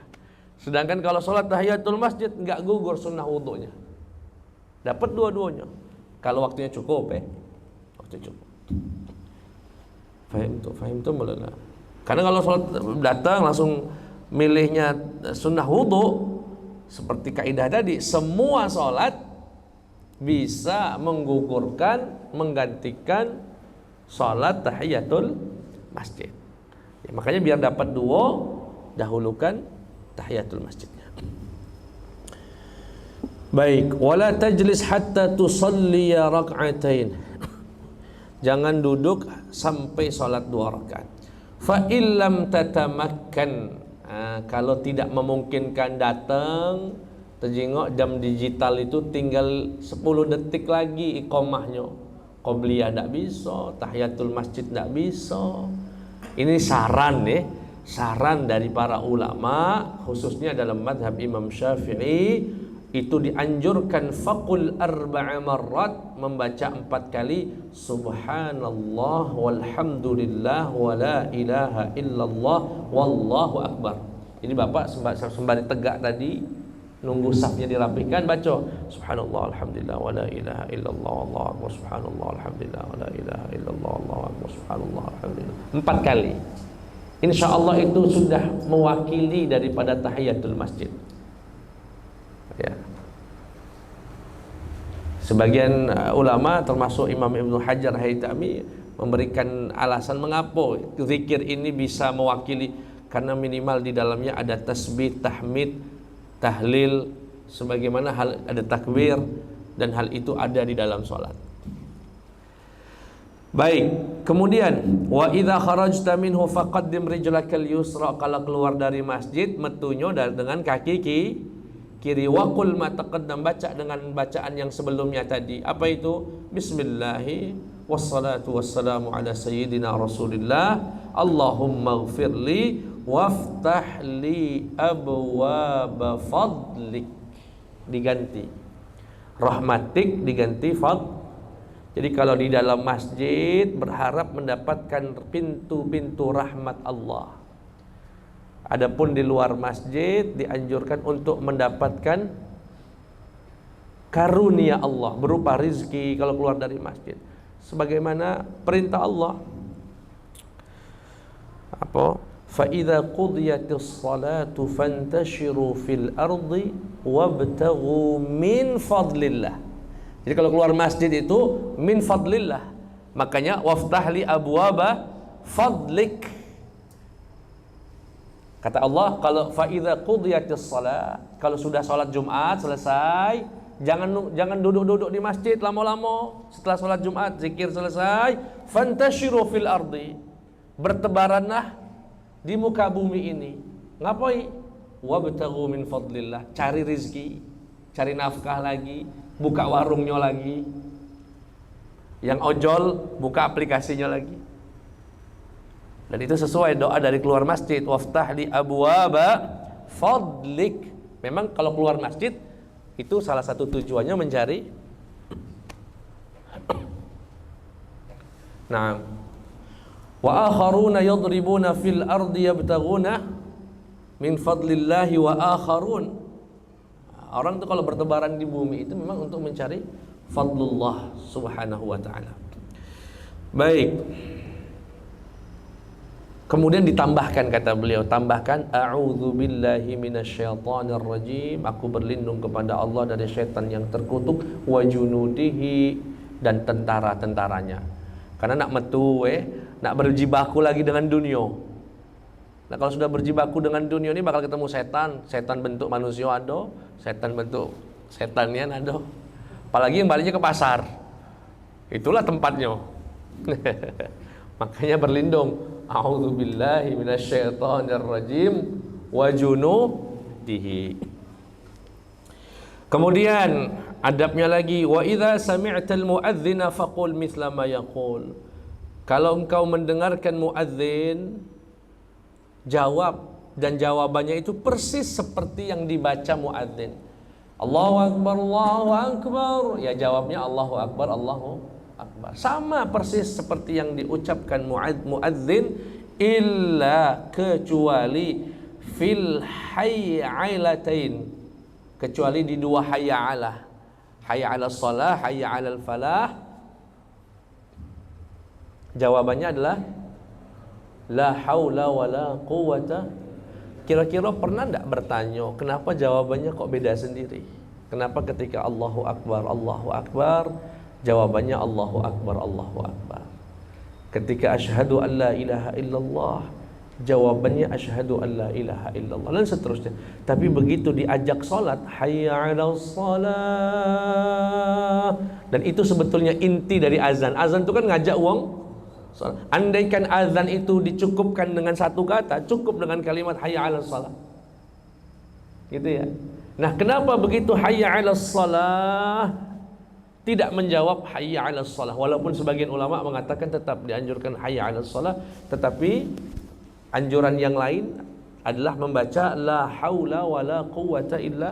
Sedangkan kalau sholat tahiyatul masjid enggak gugur sunnah wudunya. Dapat dua-duanya. Kalau waktunya cukup waktu cukup. Fahim tuh mulai. Karena kalau sholat datang langsung milihnya sunnah wudu, seperti kaidah tadi, semua sholat bisa menggugurkan, menggantikan sholat tahiyatul masjid. Ya, makanya biar dapat 2, dahulukan tahiyatul masjidnya. Baik, wala tajlis hatta tusalli rak'atain. Jangan duduk sampai sholat 2 rakaat. Fa illam tatamakkan, kalau tidak memungkinkan datang, terjengok jam digital itu tinggal 10 detik lagi iqamahnya. Qobliyah tidak bisa, tahiyatul masjid tidak bisa. Ini saran dari para ulama, khususnya dalam mazhab Imam Syafi'i, itu dianjurkan faqul arba'a marrat, membaca 4 kali subhanallah walhamdulillah wa la ilaha illallah wallahu akbar. Jadi bapak sembari tegak tadi nunggu safnya dirapikan, baca subhanallah alhamdulillah wa la ilaha illallah wallahu akbar, subhanallah alhamdulillah wa la ilaha illallah wallahu akbar, subhanallah alhamdulillah 4 kali. Insyaallah itu sudah mewakili daripada tahiyatul masjid. Ya. Sebagian ulama termasuk Imam Ibnu Hajar Haytami memberikan alasan mengapa zikir ini bisa mewakili, karena minimal di dalamnya ada tasbih, tahmid, tahlil, sebagaimana hal ada takbir, dan hal itu ada di dalam salat. Baik, kemudian wa idza kharajta minhu faqaddim rijlakal yusra, kalau keluar dari masjid metunyo dengan kaki kiri, waqul ma taqaddam, baca dengan bacaan yang sebelumnya tadi. Apa itu? Bismillahi wassalatu wassalamu ala sayyidina Rasulillah, Allahumma ighfirli waftah li abwaaba fadlik, diganti rahmatik, diganti fadl. Jadi kalau di dalam masjid berharap mendapatkan pintu-pintu rahmat Allah. Adapun di luar masjid dianjurkan untuk mendapatkan karunia Allah berupa rizki kalau keluar dari masjid, sebagaimana perintah Allah. Apa? Fa idza qudiyatis salatu fantashiru fil ardi wabtaghu min fadlillah. Jadi kalau keluar masjid itu min fadlillah. Makanya waftahli abwaba fadlik. Kata Allah, kalau fa idza qudiyatis shalah, kalau sudah salat Jumat selesai, jangan duduk-duduk di masjid lama-lama. Setelah salat Jumat zikir selesai, fantashiru fil ardi, bertebaranlah di muka bumi ini. Ngapain? Wabtaghu min fadlillah, cari rizki, cari nafkah lagi, buka warungnya lagi. Yang ojol buka aplikasinya lagi. Dan itu sesuai doa dari keluar masjid, waftah li abwaba fadlik. Memang kalau keluar masjid itu salah satu tujuannya mencari. Nah, wa akharuna yadribuna fil ardi yabtaghuna min fadlillahi wa akharun. Orang itu kalau bertebaran di bumi itu memang untuk mencari fadlullah subhanahu wa ta'ala. Baik. Kemudian ditambahkan, kata beliau, tambahkan a'udzu billahi minasyaitonir rajim, aku berlindung kepada Allah dari syaitan yang terkutuk, wa junudihi, dan tentara-tentaranya. Karena nak metu nak berjibaku lagi dengan dunia. Nah, kalau sudah berjibaku dengan dunia ini bakal ketemu setan, setan bentuk manusia ada, setan bentuk setannya ada. Apalagi yang baliknya ke pasar. Itulah tempatnya. Makanya berlindung. A'udzubillahi minasyaitonir rajim wa junudihi. Kemudian adabnya lagi, wa idza sami'tal muadzdzina faqul mithla ma yaqul. Kalau engkau mendengarkan muadzin, jawab, dan jawabannya itu persis seperti yang dibaca muadzin. Allahu akbar, Allahu akbar. Ya jawabnya Allahu akbar, Allahu akbar. Sama persis seperti yang diucapkan muadzin, illa, kecuali fil hayya'ilatain, kecuali di dua hayya'alah. Hayya 'alas shalah, hayya 'alal falah. Jawabannya adalah la haula wala quwata. Kira-kira pernah enggak bertanya kenapa jawabannya kok beda sendiri? Kenapa ketika Allahu akbar jawabannya Allahu akbar, Allahu akbar. Ketika asyhadu an la ilaha illallah, jawabannya asyhadu an la ilaha illallah, dan seterusnya. Tapi begitu diajak salat, hayya 'alas shalah, dan itu sebetulnya inti dari azan. Azan itu kan ngajak wong. Andaikan azan itu dicukupkan dengan satu kata, cukup dengan kalimat hayya 'alas shalah. Gitu ya. Nah, kenapa begitu hayya 'alas shalah tidak menjawab hayya 'alas shalah? Walaupun sebagian ulama mengatakan tetap dianjurkan hayya 'alas shalah, tetapi anjuran yang lain adalah membaca la haula wala quwata illa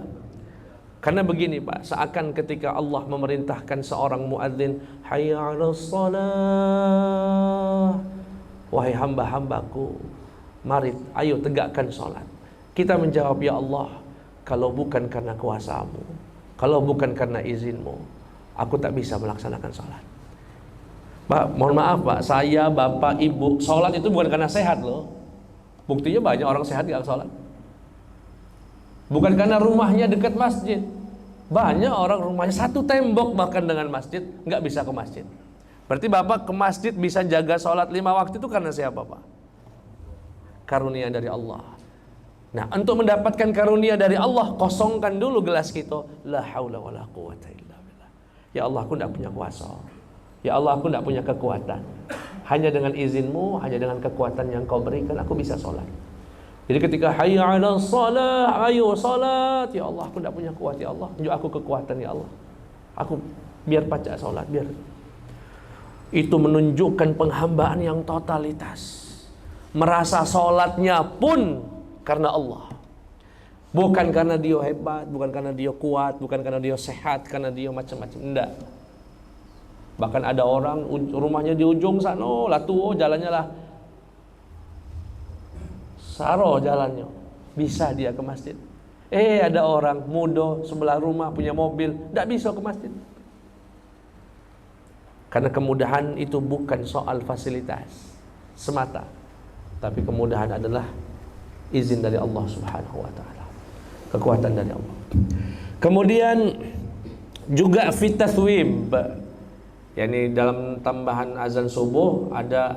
Karena begini Pak, seakan ketika Allah memerintahkan seorang muadzin, hayya 'alas shalah, wahai hamba-hambaku, mari ayo tegakkan salat. Kita menjawab, ya Allah, kalau bukan karena kuasa-Mu, kalau bukan karena izin-Mu, aku tak bisa melaksanakan salat. Pak, mohon maaf Pak, saya, bapak, ibu, salat itu bukan karena sehat loh. Buktinya banyak orang sehat gak salat. Bukan karena rumahnya dekat masjid. Banyak orang rumahnya satu tembok bahkan dengan masjid, nggak bisa ke masjid. Berarti bapak ke masjid bisa jaga sholat 5 waktu itu karena siapa Pak? Karunia dari Allah. Nah, untuk mendapatkan karunia dari Allah, kosongkan dulu gelas kita. La haula wala quwata illa billah. Ya Allah, aku tidak punya kuasa. Ya Allah, aku tidak punya kekuatan. Hanya dengan izin-Mu, hanya dengan kekuatan yang Kau berikan, aku bisa sholat. Jadi ketika hayya 'ala shalah, ayo salat, ya Allah, aku tidak punya kuat, ya Allah, tunjuk aku kekuatan, ya Allah. Aku biar baca salat, biar. Itu menunjukkan penghambaan yang totalitas. Merasa salatnya pun karena Allah. Bukan karena dia hebat, bukan karena dia kuat, bukan karena dia sehat, karena dia macam-macam. Enggak. Bahkan ada orang rumahnya di ujung sana, lah tuh jalannya lah saro jalannya, bisa dia ke masjid. Ada orang muda sebelah rumah punya mobil, tidak bisa ke masjid. Karena kemudahan itu bukan soal fasilitas semata, tapi kemudahan adalah izin dari Allah Subhanahu wa taala, kekuatan dari Allah. Kemudian juga fitathwib, yakni dalam tambahan azan subuh ada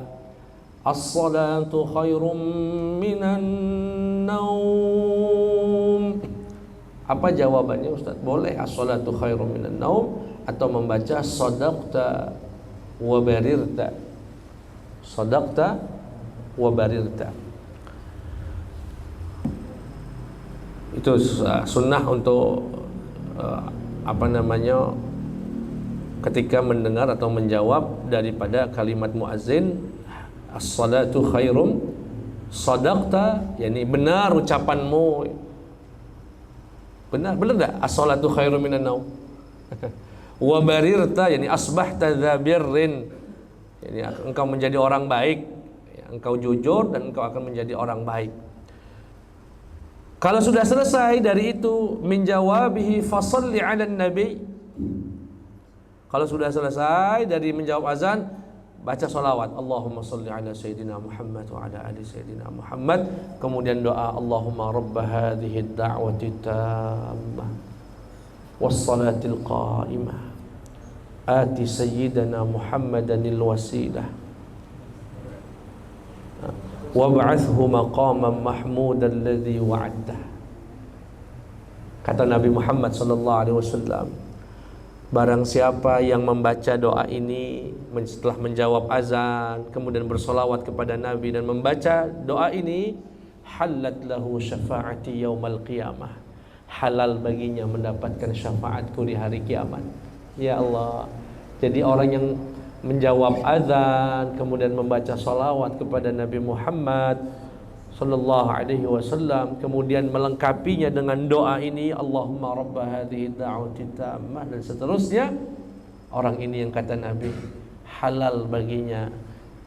as-salatu khairum minan naum. Apa jawabannya Ustaz? Boleh as-salatu khairum minan naum atau membaca sadaqta wa barirta. Sadaqta wa barirta. Itu sunnah untuk ketika mendengar atau menjawab daripada kalimat muazzin, as-salatu khairum, sadaqta, yakni benar ucapanmu. Benar enggak? As-salatu khairum minan naum. Wa barirta, yakni asbahta dza birrin, yakni engkau menjadi orang baik, engkau jujur dan engkau akan menjadi orang baik. Kalau sudah selesai dari itu, min jawabihi fasalli 'alan nabi. Kalau sudah selesai dari menjawab azan, baca salawat, Allahumma salli ala Sayyidina Muhammad wa ala ali Sayyidina Muhammad. Kemudian doa, Allahumma rabba hadhihi ad-da'wati tammah was-salatil qa'imah ati Sayyidina Muhammadanil wasilah wab'athhu maqaman mahmudan alladhi wa'adta. Kata Nabi Muhammad sallallahu alaihi wasallam, barang siapa yang membaca doa ini setelah menjawab azan, kemudian bersolawat kepada Nabi dan membaca doa ini, halat lahu syafa'ati yaumal qiyamah, halal baginya mendapatkan syafaatku di hari kiamat. Ya Allah, jadi orang yang menjawab azan kemudian membaca solawat kepada Nabi Muhammad sallallahu alaihi wasallam, kemudian melengkapinya dengan doa ini, Allahumma rabba hadhihi da'wati tammah, dan seterusnya, orang ini yang kata Nabi halal baginya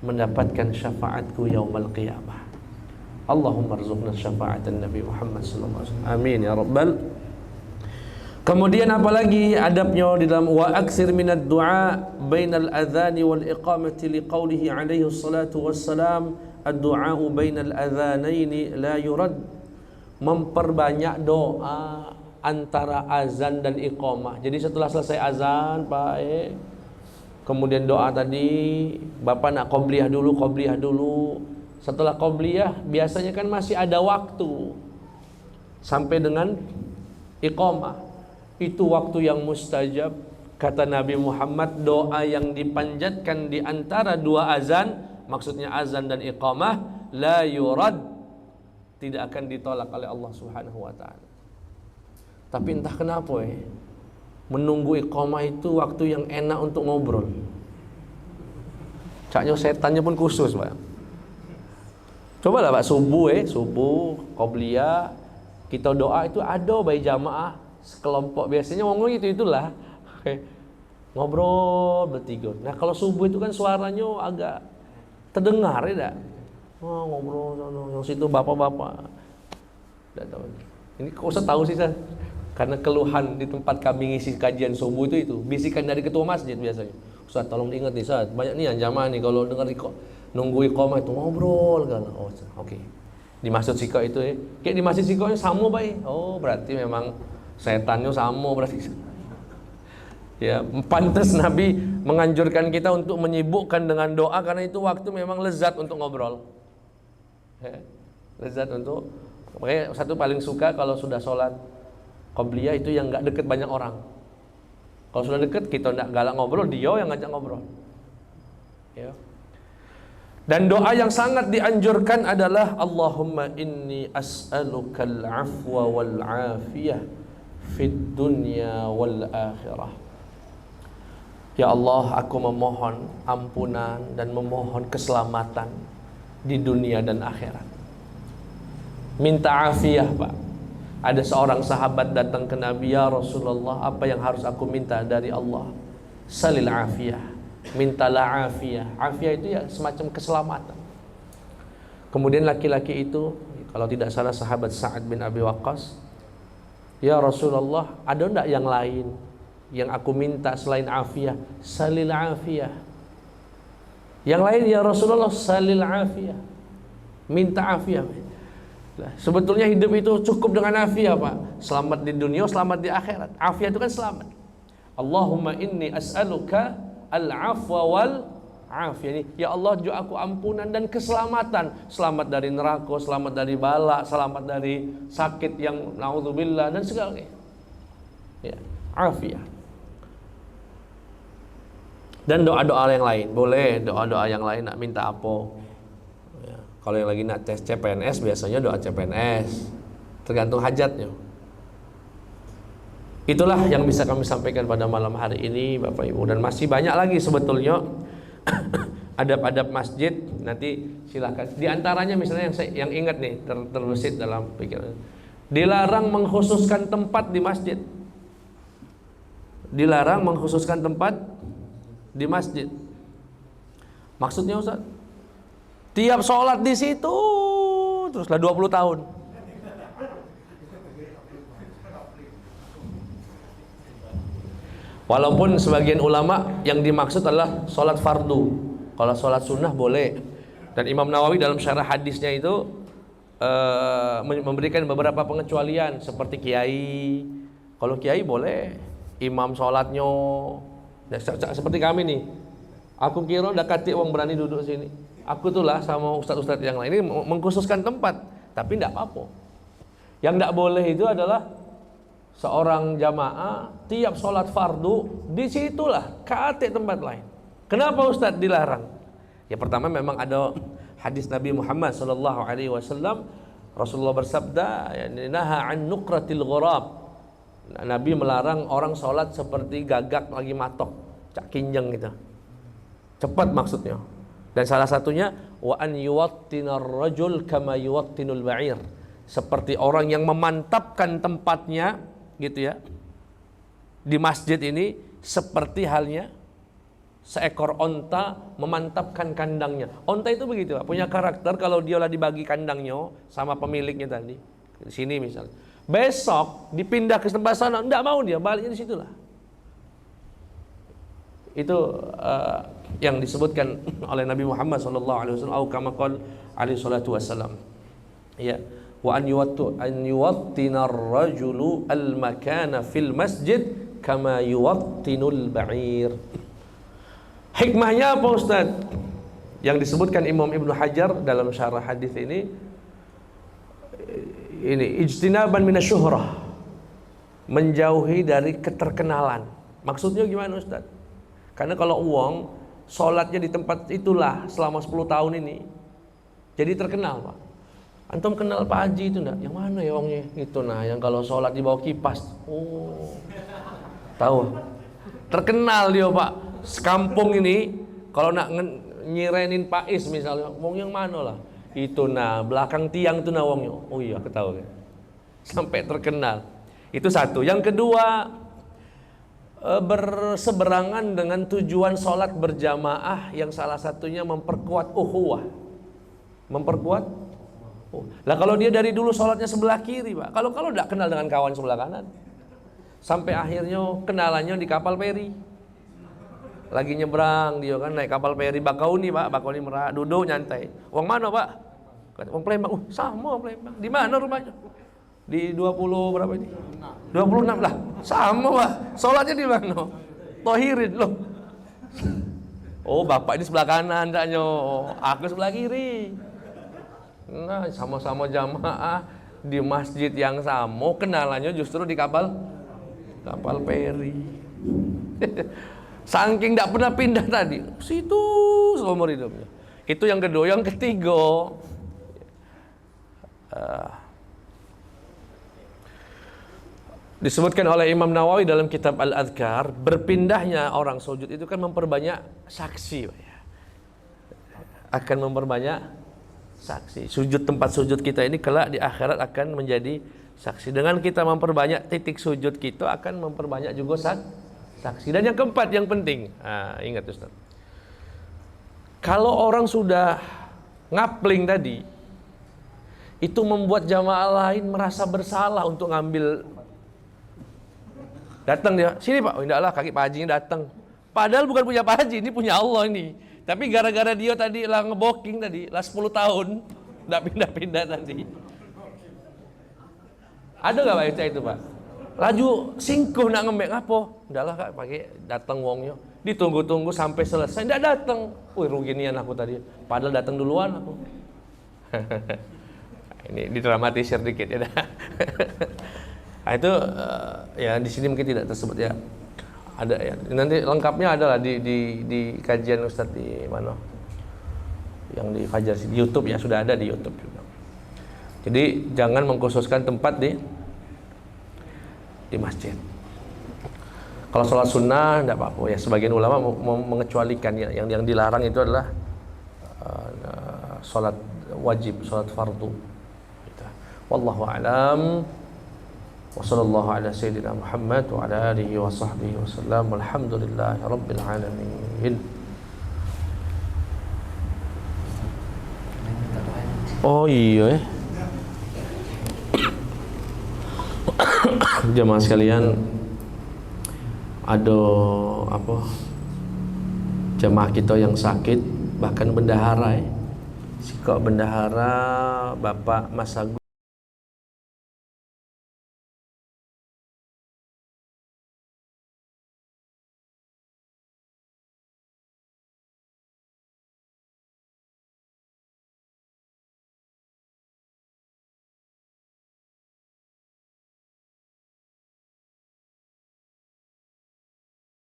mendapatkan syafaatku yaumal qiyamah. Allahumma rzuqna syafa'atan Nabi Muhammad sallallahu alaihi wasallam. Amin ya rabbal. Kemudian apalagi adabnya di dalam wa aksir minad du'a bainal adhani wal iqamati liqaulihi alaihi salatu wassalam, ad-du'a'u bainal adhanaini la yurad. Memperbanyak doa antara azan dan iqamah. Jadi setelah selesai azan, Pak, kemudian doa tadi, Bapak nak qobliyah dulu. Setelah qobliyah biasanya kan masih ada waktu sampai dengan iqamah. Itu waktu yang mustajab. Kata Nabi Muhammad, doa yang dipanjatkan di antara dua azan, maksudnya azan dan iqamah, la yurad, tidak akan ditolak oleh Allah Subhanahu wa taala. Tapi entah kenapa menunggu iqamah itu waktu yang enak untuk ngobrol. Caknya setannya pun khusus, Pak. Cobalah Pak, subuh qobliyah, kita doa itu ada bayi jamaah sekelompok biasanya ngomong itulah. Oke. Ngobrol bertiga. Nah, kalau subuh itu kan suaranya agak terdengar ya enggak? Oh, ngobrol sono, yang situ bapak-bapak. Enggak tahu. Ini kok usah tahu sih, San? Karena keluhan di tempat kami ngisi kajian subuh itu bisikan dari ketua masjid biasanya. Ustaz, tolong diingat nih, Ustaz. Banyak nih yang jamaah nih kalau dengar nunggu iqamah itu ngobrol kan. Oh, oke. Di masjid Siko itu ya. Kayak di masjid Siko sama baik. Oh, berarti memang setannya sama berarti. Ya, pantas Nabi menganjurkan kita untuk menyibukkan dengan doa karena itu waktu memang lezat untuk ngobrol. Ya, lezat untuk. Makanya satu paling suka kalau sudah sholat qobliyah itu yang nggak deket banyak orang. Kalau sudah deket kita nggak galak ngobrol, dia yang ngajak ngobrol. Ya. Dan doa yang sangat dianjurkan adalah Allahumma inni as'alukal afwa wal afiyah fid dunya wal akhirah. Ya Allah, aku memohon ampunan dan memohon keselamatan di dunia dan akhirat. Minta afiah, Pak. Ada seorang sahabat datang ke Nabi, ya Rasulullah, apa yang harus aku minta dari Allah? Salil afiyah. Mintalah afiah. Afiah itu ya semacam keselamatan. Kemudian laki-laki itu, kalau tidak salah sahabat Sa'ad bin Abi Waqqas, ya Rasulullah, ada enggak yang lain yang aku minta selain afiah? Salil afiyah. Yang lain, ya Rasulullah, salil afiyah. Minta afiah. Nah, sebetulnya hidup itu cukup dengan afiah, Pak. Selamat di dunia, selamat di akhirat. Afiah itu kan selamat. Allahumma inni as'aluka al-afwa wal afiyah. Ya Allah, juga aku ampunan dan keselamatan. Selamat dari neraka, selamat dari bala, selamat dari sakit yang naudzubillah dan segalanya. Ya, afiah. Dan doa-doa yang lain, boleh doa-doa yang lain nak minta apa? Ya, kalau yang lagi nak tes CPNS biasanya doa CPNS, tergantung hajatnya. Itulah yang bisa kami sampaikan pada malam hari ini, Bapak Ibu, dan masih banyak lagi sebetulnya adab-adab masjid. Nanti silakan. Di antaranya misalnya yang ingat nih terbesit dalam pikiran, dilarang mengkhususkan tempat di masjid. Dilarang mengkhususkan tempat di masjid. Maksudnya Ustaz, tiap sholat di situ teruslah 20 tahun. Walaupun sebagian ulama yang dimaksud adalah sholat fardu. Kalau sholat sunnah boleh. Dan Imam Nawawi dalam syarah hadisnya itu memberikan beberapa pengecualian seperti kiai. Kalau kiai boleh, imam sholatnya seperti kami nih. Aku kira udah katik wong berani duduk sini. Aku tuh lah sama ustadz-ustadz yang lain ini mengkhususkan tempat, tapi tidak apa-apa. Yang tidak boleh itu adalah seorang jamaah tiap sholat fardu disitulah katik tempat lain. Kenapa Ustadz dilarang? Ya pertama memang ada hadis Nabi Muhammad SAW. Rasulullah bersabda, naha an nuqratil ghurab. Nabi melarang orang sholat seperti gagak lagi matok, cak kinjeng gitu. Cepat maksudnya. Dan salah satunya wa an yuwattinar rajul kama yuwattinul ba'ir. Seperti orang yang memantapkan tempatnya gitu ya. Di masjid ini seperti halnya seekor onta memantapkan kandangnya. Onta itu begitu, Pak, punya karakter. Kalau dia lah dibagi kandangnya sama pemiliknya tadi, di sini misalnya, besok dipindah ke tempat sana, enggak mau dia, baliknya di situlah. Itu yang disebutkan oleh Nabi Muhammad SAW, atau kama qala alaihi salatu wassalam. Ya, wa an yuwattina ar-rajulu al-makana fil masjid kama yuwattinul ba'ir. Hikmahnya apa Ustaz? Yang disebutkan Imam Ibnu Hajar dalam syarah hadis ini ijtinaban minasyuhrah, menjauhi dari keterkenalan. Maksudnya gimana Ustaz? Karena kalau uang sholatnya di tempat itulah selama 10 tahun ini jadi terkenal, Pak. Antum kenal Pak Haji itu enggak? Yang mana ya uangnya? Itu nah, yang kalau sholat di bawah kipas. Oh, tahu? Terkenal dia, Pak. Sekampung ini kalau nak nyirenin Pak Is misalnya, uang yang mana lah? Itu nah, belakang tiang itu nah uangnya. Oh iya, ketahui. Sampai terkenal. Itu satu. Yang kedua, berseberangan dengan tujuan sholat berjamaah yang salah satunya memperkuat ukhuwah. Memperkuat. Lah kalau dia dari dulu sholatnya sebelah kiri, Pak. Kalau tidak kenal dengan kawan sebelah kanan, sampai akhirnya kenalannya di kapal feri. Lagi nyebrang dia kan naik kapal feri Bakauni, Pak. Bakauni Merak, duduk nyantai. Wong mana, Pak? Wong Palembang. Sama Palembang. Di mana rumahnya? Di 20 berapa ini? 26 lah. Sama, Pak. Sholatnya di mana? Tohirin loh. Oh, bapak ini sebelah kanan taknya. Aku sebelah kiri. Nah, sama-sama jamaah di masjid yang sama, kenalannya justru di kapal feri. Saking tidak pernah pindah tadi, situ seumur hidupnya. Itu yang kedua. Yang ketiga, disebutkan oleh Imam Nawawi dalam kitab Al-Adhkar, berpindahnya orang sujud itu kan memperbanyak saksi, akan memperbanyak saksi. Tempat sujud kita ini kelak di akhirat akan menjadi saksi. Dengan kita memperbanyak titik sujud kita akan memperbanyak juga saksi. Dan yang keempat yang penting, ingat Ustaz, kalau orang sudah ngapling tadi, itu membuat jamaah lain merasa bersalah untuk ngambil. Datang dia, sini Pak, tidak lah kaki Pak Haji datang. Padahal bukan punya Pak Haji, ini punya Allah ini. Tapi gara-gara dia tadi lah ngeboking tadi, lah 10 tahun, tidak pindah-pindah tadi. Ada nggak Pak itu Pak? Laju singkuh nak ngembek apa? Tidak lah Kak, pakai datang wongnya. Ditunggu-tunggu sampai selesai, tidak datang. Wih rugi nian aku tadi. Padahal datang duluan aku. Ini didramatisir dikit ya. Nah, itu ya di sini mungkin tidak tersebut ya. Ada ya. Nanti lengkapnya adalah di kajian Ustadz di mana? Yang di Fajar di YouTube ya, sudah ada di YouTube juga. Jadi jangan mengkhususkan tempat di masjid. Kalau sholat sunnah tidak apa-apa ya. Sebagian ulama mengecualikan ya. Yang dilarang itu adalah sholat wajib, sholat fardu. Gitu. Wallahu a'lam. Wa sallallahu ala sayyidina Muhammad wa ala alihi wa sahbihi wa sallam. Walhamdulillahi rabbil alamin. Oh iya jemaah sekalian, ada apa? Jemaah kita yang sakit, bahkan bendahara si kok bendahara Bapak Mas Agung